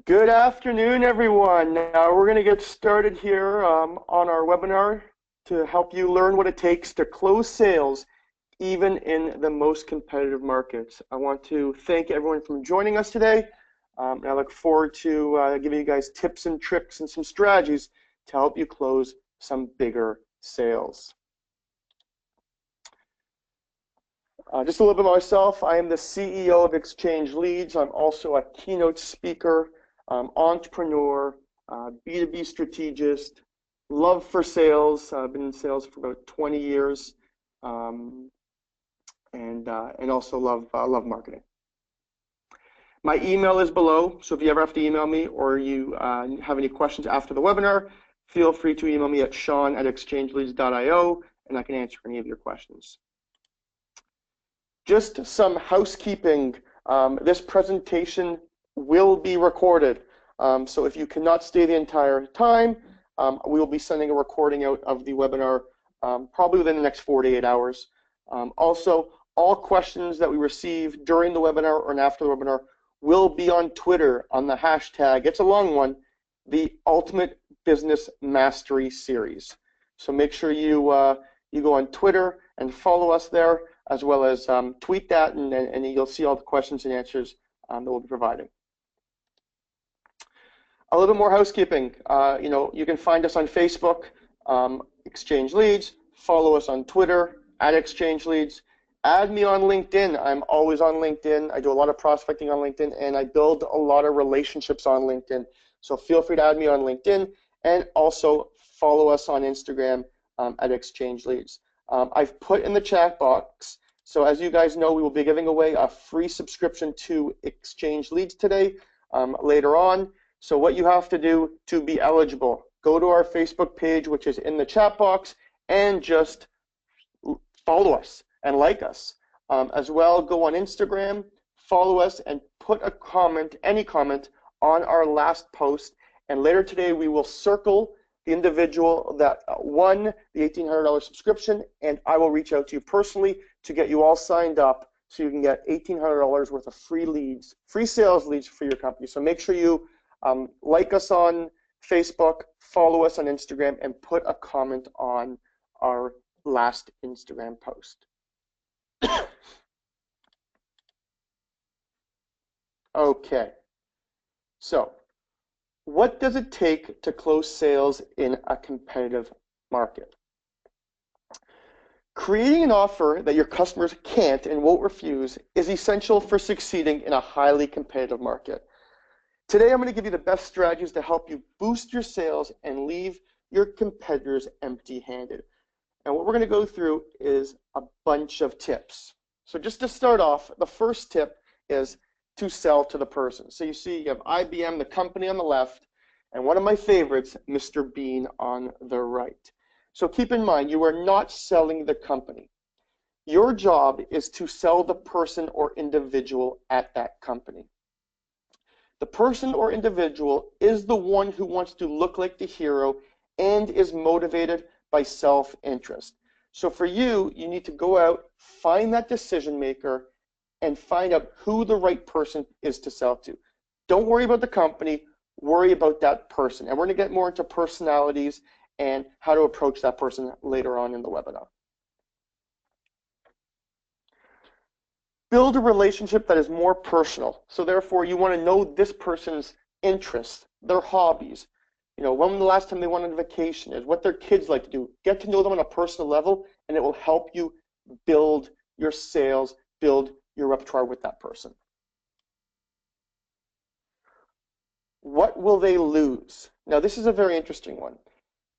Good afternoon, everyone. Now we're going to get started here on our webinar to help you learn what it takes to close sales even in the most competitive markets. I want to thank everyone for joining us today. And I look forward to giving you guys tips and tricks and some strategies to help you close some bigger sales. Just a little bit about myself. I am the CEO of ExchangeLeads. I'm also a keynote speaker, entrepreneur, B2B strategist, love for sales. I've been in sales for about 20 years, and also love marketing. My email is below, so if you ever have to email me or you have any questions after the webinar, feel free to email me at shawn@exchangeleads.io, and I can answer any of your questions. Just some housekeeping. This presentation will be recorded. So if you cannot stay the entire time, we will be sending a recording out of the webinar probably within the next 48 hours. Also, all questions that we receive during the webinar or after the webinar will be on Twitter on the hashtag, it's a long one, the Ultimate Business Mastery Series. So make sure you go on Twitter and follow us there, as well as tweet that, and you'll see all the questions and answers that we'll be providing. A little bit more housekeeping. You can find us on Facebook, ExchangeLeads. Follow us on Twitter @ExchangeLeads. Add me on LinkedIn. I'm always on LinkedIn. I do a lot of prospecting on LinkedIn, and I build a lot of relationships on LinkedIn. So feel free to add me on LinkedIn, and also follow us on Instagram @ExchangeLeads. I've put in the chat box, so as you guys know, we will be giving away a free subscription to ExchangeLeads today, later on. So what you have to do to be eligible, go to our Facebook page, which is in the chat box, and just follow us and like us. As well, go on Instagram, follow us, and put a comment, any comment, on our last post. And later today, we will circle the individual that won the $1,800 subscription, and I will reach out to you personally to get you all signed up so you can get $1,800 worth of free leads, free sales leads for your company. So make sure you like us on Facebook, follow us on Instagram, and put a comment on our last Instagram post. Okay, so what does it take to close sales in a competitive market? Creating an offer that your customers can't and won't refuse is essential for succeeding in a highly competitive market. Today, I'm going to give you the best strategies to help you boost your sales and leave your competitors empty-handed. And what we're going to go through is a bunch of tips. So just to start off, the first tip is to sell to the person. So you see you have IBM, the company, on the left, and one of my favorites, Mr. Bean, on the right. So keep in mind, you are not selling the company. Your job is to sell the person or individual at that company. The person or individual is the one who wants to look like the hero and is motivated by self-interest. So for you, you need to go out, find that decision maker, and find out who the right person is to sell to. Don't worry about the company, worry about that person. And we're going to get more into personalities and how to approach that person later on in the webinar. Build a relationship that is more personal. So therefore, you want to know this person's interests, their hobbies, when the last time they went on vacation is, what their kids like to do. Get to know them on a personal level, and it will help you build your sales, build your repertoire with that person. What will they lose? Now, this is a very interesting one.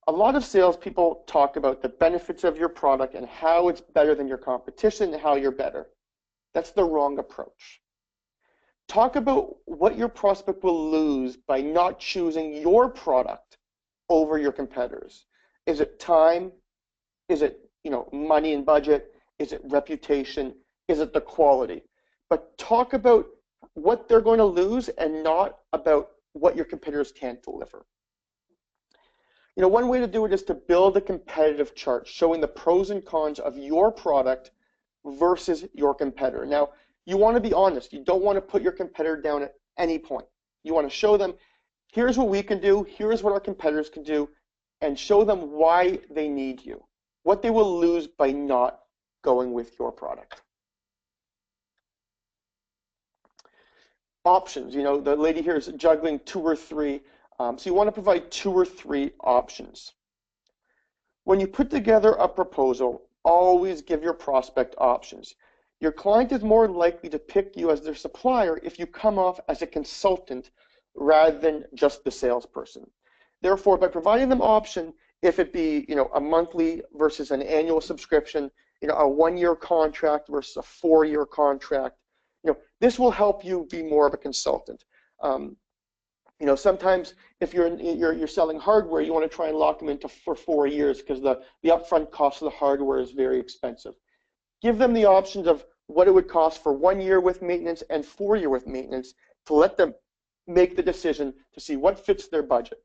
A lot of salespeople talk about the benefits of your product and how it's better than your competition and how you're better. That's the wrong approach. Talk about what your prospect will lose by not choosing your product over your competitors. Is it time? Is it money and budget? Is it reputation? Is it the quality? But talk about what they're going to lose and not about what your competitors can't deliver. One way to do it is to build a competitive chart showing the pros and cons of your product versus your competitor. Now, You want to be honest. You don't want to put your competitor down at any point. You want to show them, here's what we can do, here's what our competitors can do, and show them why they need you, what they will lose by not going with your product. Options, you know, the lady here is juggling 2 or 3, so you want to provide 2 or 3 options. When you put together a proposal, always give your prospect options. Your client is more likely to pick you as their supplier if you come off as a consultant rather than just the salesperson. Therefore, by providing them option, if it be, you know, a monthly versus an annual subscription, you know, a 1-year contract versus a 4-year contract, you know, this will help you be more of a consultant. You know, sometimes if you're selling hardware, you want to try and lock them into for 4 years because the upfront cost of the hardware is very expensive. Give them the options of what it would cost for 1 year with maintenance and 4 year with maintenance to let them make the decision to see what fits their budget.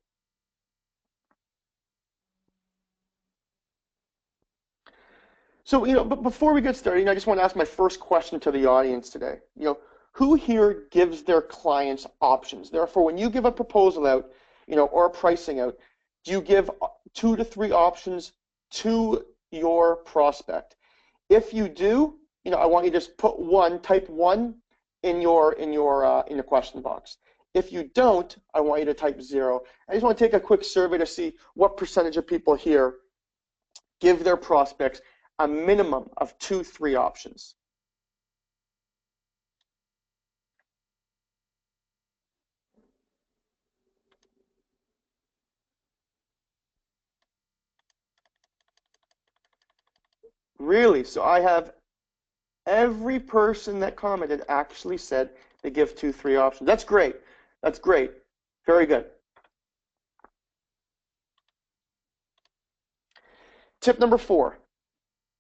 So, you know, but before we get started, I just want to ask my first question to the audience today. You know, who here gives their clients options? Therefore, when you give a proposal out, you know, or a pricing out, do you give 2 to 3 options to your prospect? If you do, you know, I want you to just put 1, type 1 in your question box. If you don't, I want you to type 0. I just want to take a quick survey to see what percentage of people here give their prospects a minimum of 2, 3 options. Really? So I have every person that commented actually said they give 2, 3 options. That's great. That's great. Very good. Tip number 4,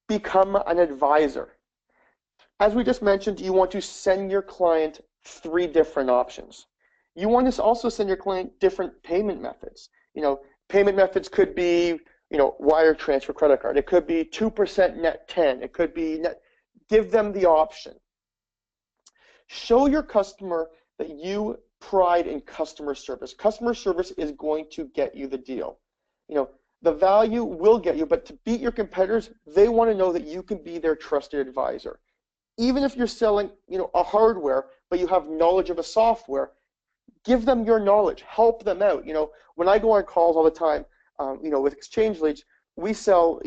become an advisor. As we just mentioned, you want to send your client 3 different options. You want to also send your client different payment methods. You know, payment methods could be, you know, wire transfer, credit card. It could be 2% net 10. It could be net. Give them the option. Show your customer that you pride in customer service. Customer service is going to get you the deal. You know, the value will get you, but to beat your competitors, they want to know that you can be their trusted advisor. Even if you're selling, you know, a hardware, but you have knowledge of a software, give them your knowledge, help them out. You know, when I go on calls all the time, you know, with ExchangeLeads, we sell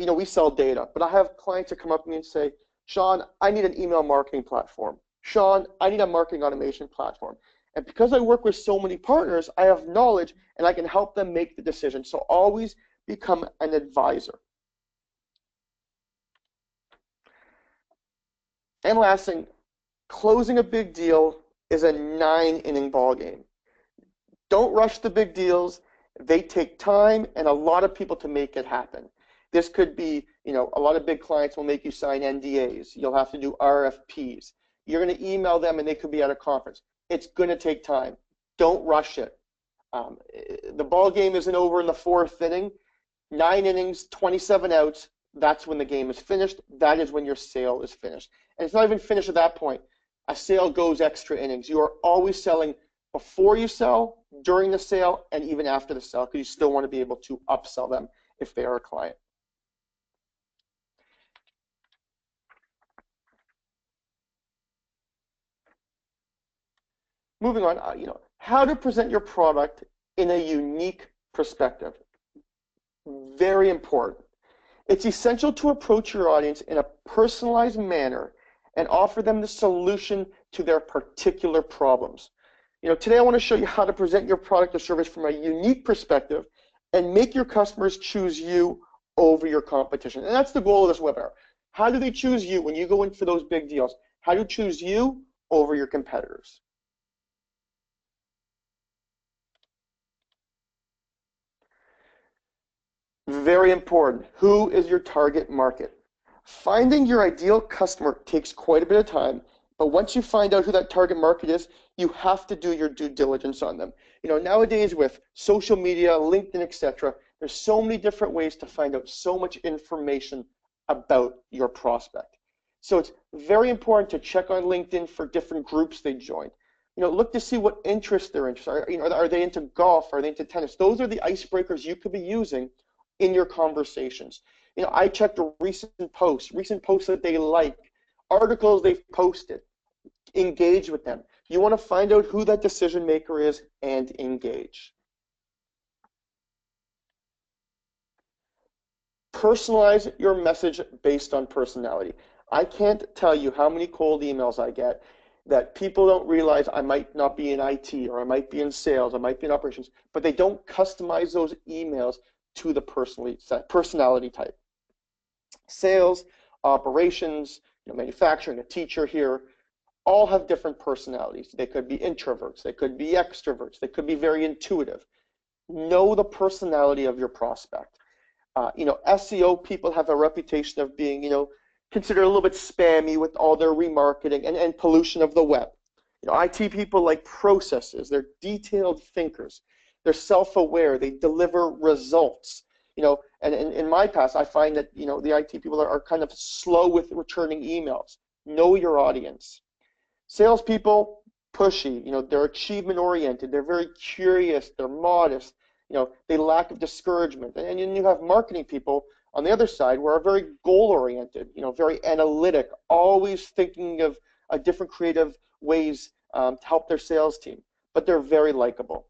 data, but I have clients that come up to me and say, Shawn, I need an email marketing platform. Shawn, I need a marketing automation platform. And because I work with so many partners, I have knowledge and I can help them make the decision. So always become an advisor. And last thing, closing a big deal is a 9-inning ball game. Don't rush the big deals. They take time and a lot of people to make it happen. This could be, you know, a lot of big clients will make you sign NDAs. You'll have to do RFPs. You're going to email them and they could be at a conference. It's going to take time. Don't rush it. The ball game isn't over in the 4th inning. 9 innings, 27 outs, that's when the game is finished. That is when your sale is finished. And it's not even finished at that point. A sale goes extra innings. You are always selling before you sell, during the sale, and even after the sale, because you still want to be able to upsell them if they are a client. Moving on, you know, how to present your product in a unique perspective. Very important. It's essential to approach your audience in a personalized manner and offer them the solution to their particular problems. You know, today I want to show you how to present your product or service from a unique perspective and make your customers choose you over your competition. And that's the goal of this webinar. How do they choose you when you go in for those big deals? How do you choose you over your competitors? Very important. Who is your target market? Finding your ideal customer takes quite a bit of time, but once you find out who that target market is, you have to do your due diligence on them. You know, nowadays with social media, LinkedIn, etc., there's so many different ways to find out so much information about your prospect. So it's very important to check on LinkedIn for different groups they join. Look to see what interests they're interested in. Are they into golf? Are they into tennis? Those are the icebreakers you could be using in your conversations. I check the recent posts that they like, articles they've posted. Engage with them. You want to find out who that decision maker is and engage. Personalize your message based on personality. I can't tell you how many cold emails I get that people don't realize I might not be in IT, or I might be in sales, I might be in operations, but they don't customize those emails to the personality type. Sales, operations, manufacturing, a teacher here, all have different personalities. They could be introverts, they could be extroverts, they could be very intuitive. Know the personality of your prospect. SEO people have a reputation of being, considered a little bit spammy with all their remarketing and pollution of the web. IT people like processes. They're detailed thinkers. They're self-aware. They deliver results. And in my past, I find that, the IT people are kind of slow with returning emails. Know your audience. Salespeople, pushy. They're achievement-oriented. They're very curious. They're modest. They lack of discouragement. And then you have marketing people on the other side who are very goal-oriented, very analytic, always thinking of different creative ways to help their sales team. But they're very likable.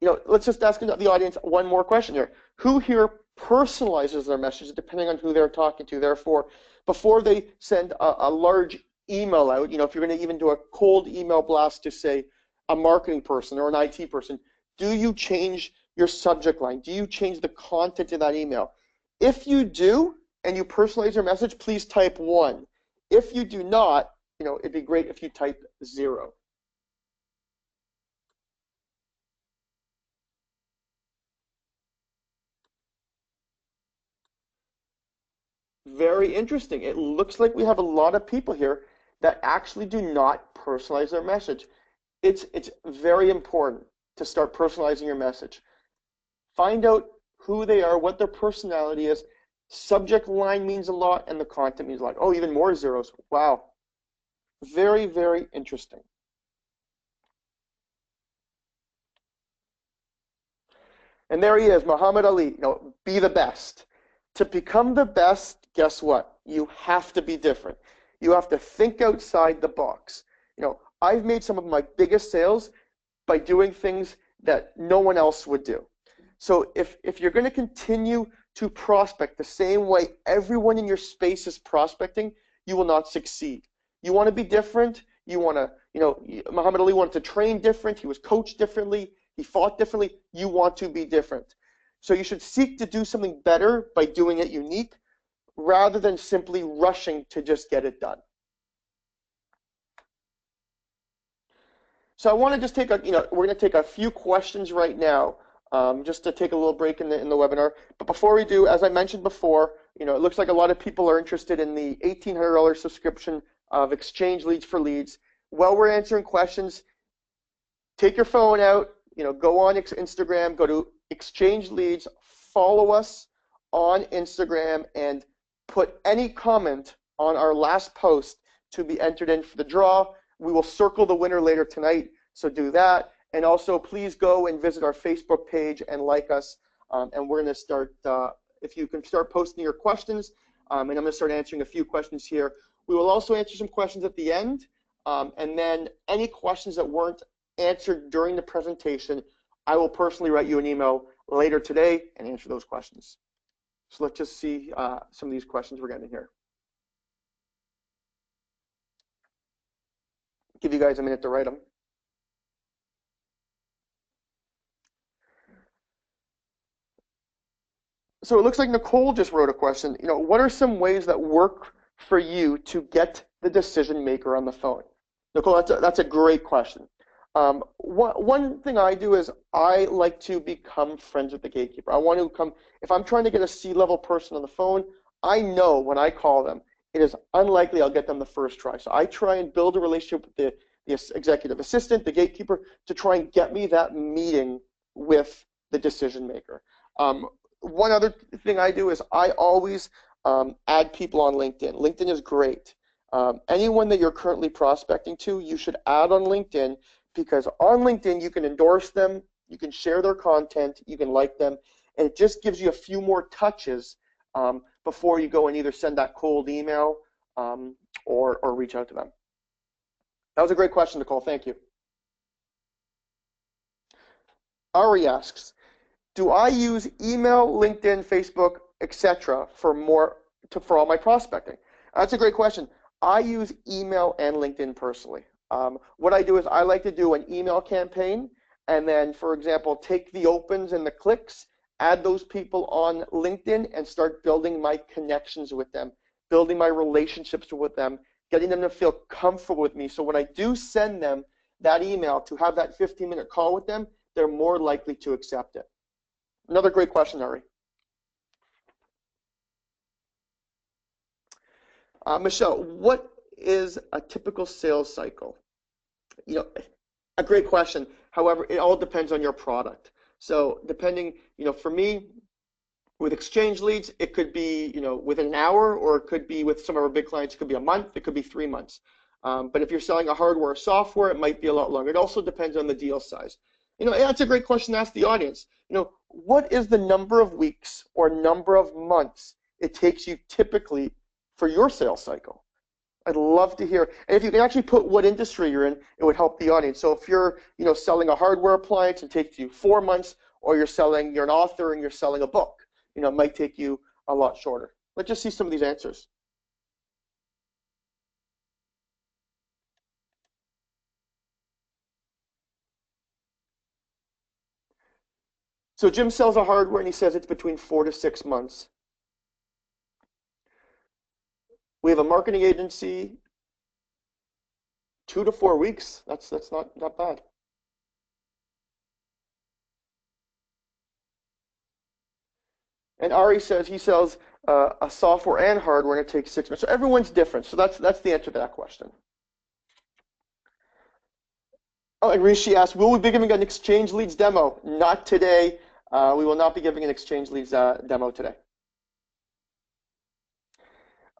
Let's just ask the audience one more question here. Who here personalizes their message depending on who they're talking to? Therefore, before they send a large email out, if you're going to even do a cold email blast to, say, a marketing person or an IT person, do you change your subject line? Do you change the content in that email? If you do, and you personalize your message, please type 1. If you do not, it'd be great if you type 0. Very interesting. It looks like we have a lot of people here that actually do not personalize their message. It's very important to start personalizing your message. Find out who they are, what their personality is. Subject line means a lot, and the content means a lot. Oh, even more zeros. Wow. Very, very interesting. And there he is, Muhammad Ali. Be the best. To become the best, guess what? You have to be different. You have to think outside the box. I've made some of my biggest sales by doing things that no one else would do. So if you're going to continue to prospect the same way everyone in your space is prospecting, you will not succeed. You want to be different. You want to, Muhammad Ali wanted to train different. He was coached differently. He fought differently. You want to be different. So you should seek to do something better by doing it unique rather than simply rushing to just get it done. So I want to just take we're going to take a few questions right now, just to take a little break in the webinar. But before we do, as I mentioned before, it looks like a lot of people are interested in the $1,800 subscription of ExchangeLeads for Leads. While we're answering questions, take your phone out, go on Instagram, go to ExchangeLeads, follow us on Instagram, and put any comment on our last post to be entered in for the draw. We will circle the winner later tonight, so do that. And also, please go and visit our Facebook page and like us. And we're going to start, if you can start posting your questions, and I'm going to start answering a few questions here. We will also answer some questions at the end, and then any questions that weren't answered during the presentation, I will personally write you an email later today and answer those questions. So let's just see some of these questions we're getting here. Give you guys a minute to write them. So it looks like Nicole just wrote a question. What are some ways that work for you to get the decision maker on the phone? Nicole, that's a great question. One thing I do is I like to become friends with the gatekeeper. I want to come, if I'm trying to get a C-level person on the phone, I know when I call them, it is unlikely I'll get them the first try. So I try and build a relationship with the executive assistant, the gatekeeper, to try and get me that meeting with the decision maker. One other thing I do is I always add people on LinkedIn. LinkedIn is great. Anyone that you're currently prospecting to, you should add on LinkedIn, because on LinkedIn you can endorse them, you can share their content, you can like them, and it just gives you a few more touches before you go and either send that cold email or reach out to them. That was a great question, Nicole. Thank you. Ari asks, do I use email, LinkedIn, Facebook, etc. for all my prospecting? That's a great question. I use email and LinkedIn personally. What I do is I like to do an email campaign, and then, for example, take the opens and the clicks, add those people on LinkedIn, and start building my connections with them, building my relationships with them, getting them to feel comfortable with me. So when I do send them that email to have that 15-minute call with them, they're more likely to accept it. Another great question, Ari. Michelle, what is a typical sales cycle? A great question. However, it all depends on your product. So depending, for me, with ExchangeLeads, it could be, within an hour, or it could be with some of our big clients, it could be a month, it could be 3 months. But if you're selling a hardware or software, it might be a lot longer. It also depends on the deal size. That's a great question to ask the audience. What is the number of weeks or number of months it takes you typically for your sales cycle? I'd love to hear. And if you can actually put what industry you're in, it would help the audience. So if you're, selling a hardware appliance, it takes you 4 months, or you're an author and you're selling a book, it might take you a lot shorter. Let's just see some of these answers. So Jim sells a hardware and he says it's between 4 to 6 months. We have a marketing agency, 2 to 4 weeks. That's not bad. And Ari says he sells a software and hardware, and it takes 6 months. So everyone's different. So that's the answer to that question. Oh, and Rishi asked, will we be giving an ExchangeLeads demo? Not today. We will not be giving an ExchangeLeads demo today.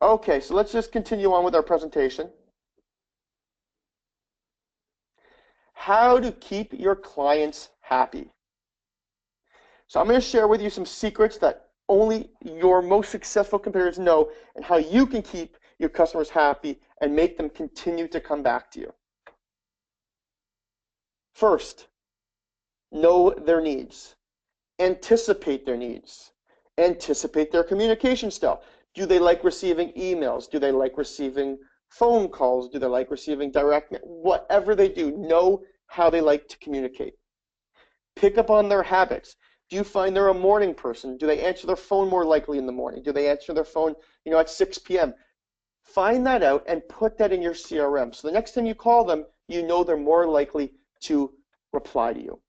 Okay, so let's just continue on with our presentation. How to keep your clients happy. So I'm going to share with you some secrets that only your most successful competitors know, and how you can keep your customers happy and make them continue to come back to you. First, know their needs. Anticipate their needs. Anticipate their communication style. Do they like receiving emails? Do they like receiving phone calls? Do they like receiving direct? Whatever they do, know how they like to communicate. Pick up on their habits. Do you find they're a morning person? Do they answer their phone more likely in the morning? Do they answer their phone, at 6 p.m.? Find that out and put that in your CRM. So the next time you call them, they're more likely to reply to you.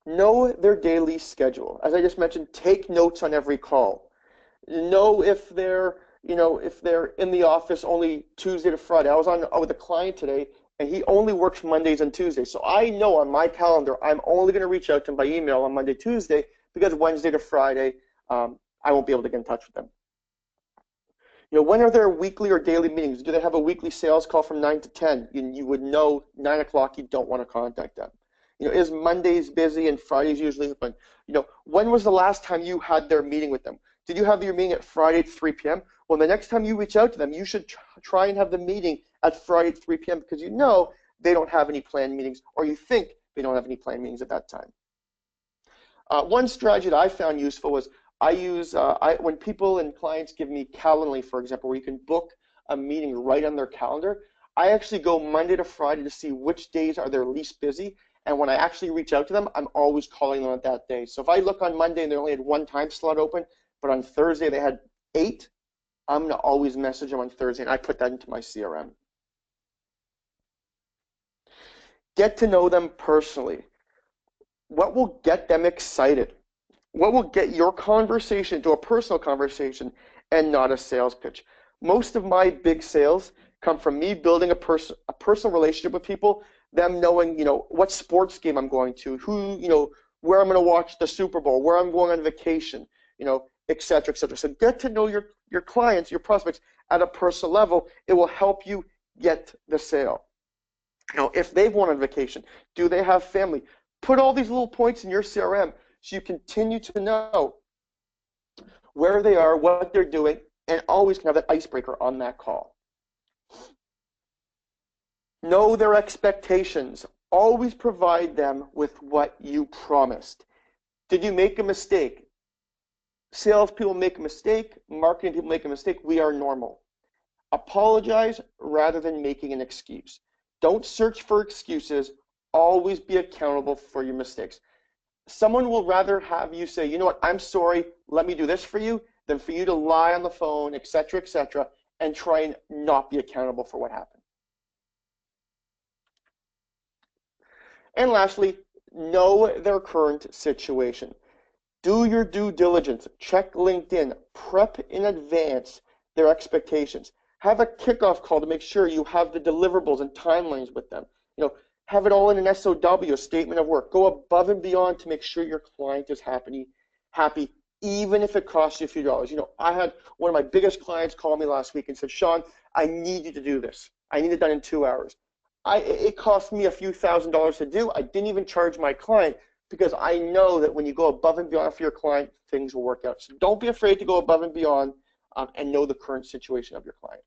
Know their daily schedule. As I just mentioned, take notes on every call. Know if they're, if they're in the office only Tuesday to Friday. I was on with a client today, and he only works Mondays and Tuesdays. So I know on my calendar, I'm only going to reach out to him by email on Monday, Tuesday, because Wednesday to Friday, I won't be able to get in touch with them. When are their weekly or daily meetings? Do they have a weekly sales call from 9 to 10? You would know 9 o'clock you don't want to contact them. Is Mondays busy and Fridays usually open? When was the last time you had their meeting with them? Did you have your meeting at Friday at 3 p.m.? Well, the next time you reach out to them, you should try and have the meeting at Friday at 3 p.m. because they don't have any planned meetings, or you think they don't have any planned meetings at that time. One strategy that I found useful was I use, when people and clients give me Calendly, for example, where you can book a meeting right on their calendar, I actually go Monday to Friday to see which days are their least busy. And when I actually reach out to them, I'm always calling them on that day. So if I look on Monday and they only had 1 time slot open, but on Thursday they had 8, I'm going to always message them on Thursday, and I put that into my CRM. Get to know them personally. What will get them excited? What will get your conversation to a personal conversation and not a sales pitch? Most of my big sales come from me building a personal relationship with people, them knowing, what sports game I'm going to, who, where I'm going to watch the Super Bowl, where I'm going on vacation, et cetera, et cetera. So get to know your clients, your prospects at a personal level. It will help you get the sale. If they've gone on vacation, do they have family? Put all these little points in your CRM so you continue to know where they are, what they're doing, and always can have that icebreaker on that call. Know their expectations. Always provide them with what you promised. Did you make a mistake? Salespeople make a mistake. Marketing people make a mistake. We are normal. Apologize rather than making an excuse. Don't search for excuses. Always be accountable for your mistakes. Someone will rather have you say, you know what, I'm sorry, let me do this for you, than for you to lie on the phone, et cetera, and try and not be accountable for what happened. And lastly, know their current situation. Do your due diligence. Check LinkedIn. Prep in advance their expectations. Have a kickoff call to make sure you have the deliverables and timelines with them. Have it all in an SOW, a statement of work. Go above and beyond to make sure your client is happy, even if it costs you a few dollars. I had one of my biggest clients call me last week and said, Shawn, I need you to do this. I need it done in 2 hours. It cost me a few $1,000s to do. I didn't even charge my client because I know that when you go above and beyond for your client, things will work out. So don't be afraid to go above and beyond and know the current situation of your client.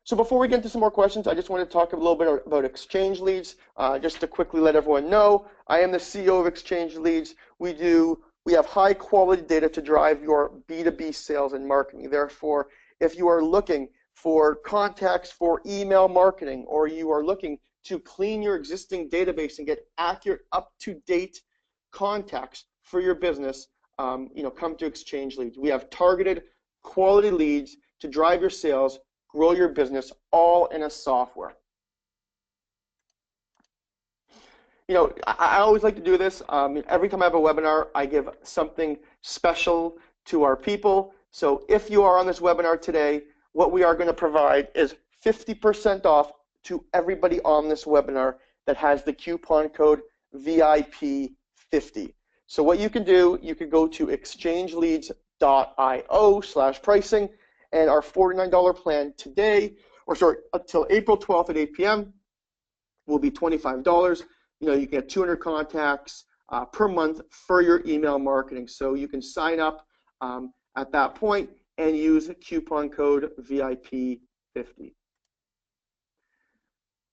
So before we get into some more questions, I just want to talk a little bit about ExchangeLeads. Just to quickly let everyone know, I am the CEO of ExchangeLeads. We have high quality data to drive your B2B sales and marketing. Therefore, if you are looking for contacts for email marketing, or you are looking to clean your existing database and get accurate, up-to-date contacts for your business, come to ExchangeLeads. We have targeted quality leads to drive your sales, grow your business, all in a software. I always like to do this. Every time I have a webinar, I give something special to our people. So if you are on this webinar today, what we are going to provide is 50% off to everybody on this webinar that has the coupon code VIP50. So what you can do, you can go to exchangeleads.io/pricing, and our $49 plan today, until April 12th at 8 p.m. will be $25. You get 200 contacts per month for your email marketing. So you can sign up at that point and use coupon code VIP50.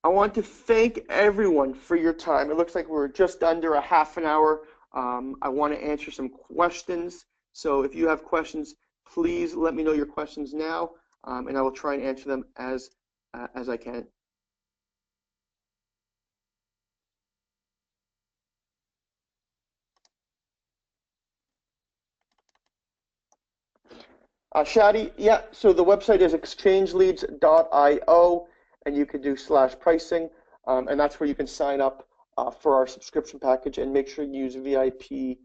I want to thank everyone for your time. It looks like we're just under a half an hour. I want to answer some questions. So if you have questions, please let me know your questions now, and I will try and answer them as I can. Shadi, yeah, so the website is exchangeleads.io, and you can do /pricing, and that's where you can sign up for our subscription package, and make sure you use VIP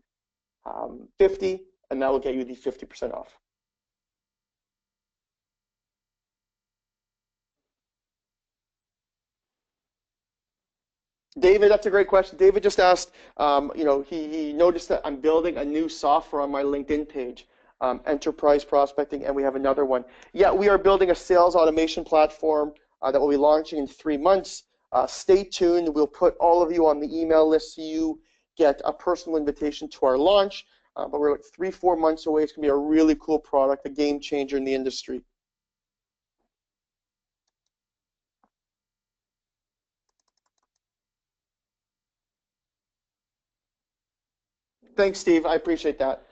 50, and that will get you the 50% off. David, that's a great question. David just asked, he noticed that I'm building a new software on my LinkedIn page, enterprise prospecting, and we have another one. Yeah, we are building a sales automation platform that will be launching in 3 months. Stay tuned. We'll put all of you on the email list so you get a personal invitation to our launch. But we're like 3-4 months away. It's going to be a really cool product, a game changer in the industry. Thanks, Steve. I appreciate that.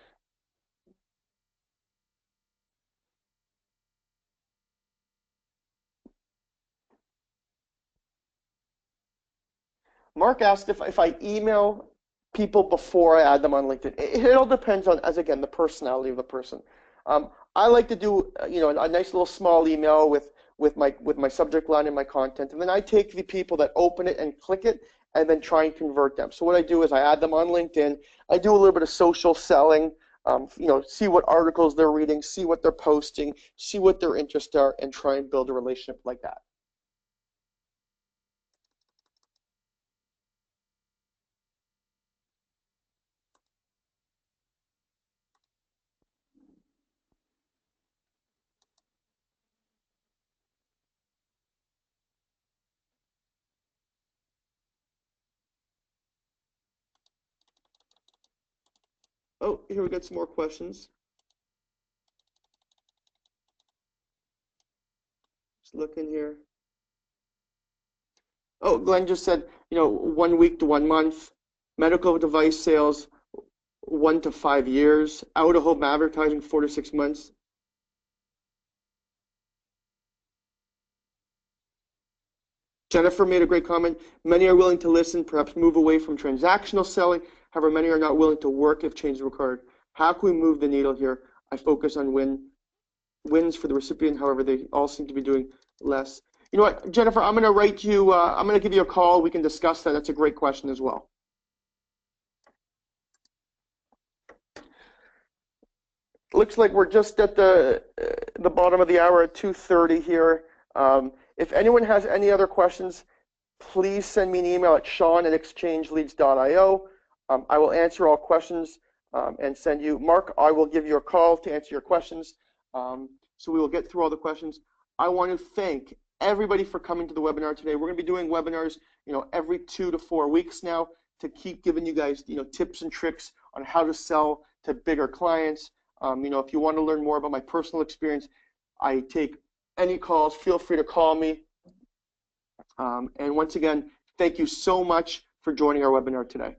Mark asked if I email people before I add them on LinkedIn. It all depends on, as again, the personality of the person. I like to do a nice little small email with my subject line and my content, and then I take the people that open it and click it, and then try and convert them. So what I do is I add them on LinkedIn. I do a little bit of social selling. See what articles they're reading, see what they're posting, see what their interests are, and try and build a relationship like that. Oh, here we got some more questions. Just looking here. Oh, Glenn just said, 1 week to 1 month. Medical device sales, 1 to 5 years. Out-of-home advertising, 4 to 6 months. Jennifer made a great comment. Many are willing to listen, perhaps move away from transactional selling. However, many are not willing to work if change is required. How can we move the needle here? I focus on wins for the recipient. However, they all seem to be doing less. You know what, Jennifer, I'm going to write you, I'm going to give you a call. We can discuss that. That's a great question as well. Looks like we're just at the bottom of the hour at 2:30 here. If anyone has any other questions, please send me an email at shawn@exchangeleads.io. I will answer all questions and send you. Mark, I will give you a call to answer your questions. So we will get through all the questions. I want to thank everybody for coming to the webinar today. We're going to be doing webinars, every 2 to 4 weeks now to keep giving you guys, tips and tricks on how to sell to bigger clients. If you want to learn more about my personal experience, I take any calls. Feel free to call me. And once again, thank you so much for joining our webinar today.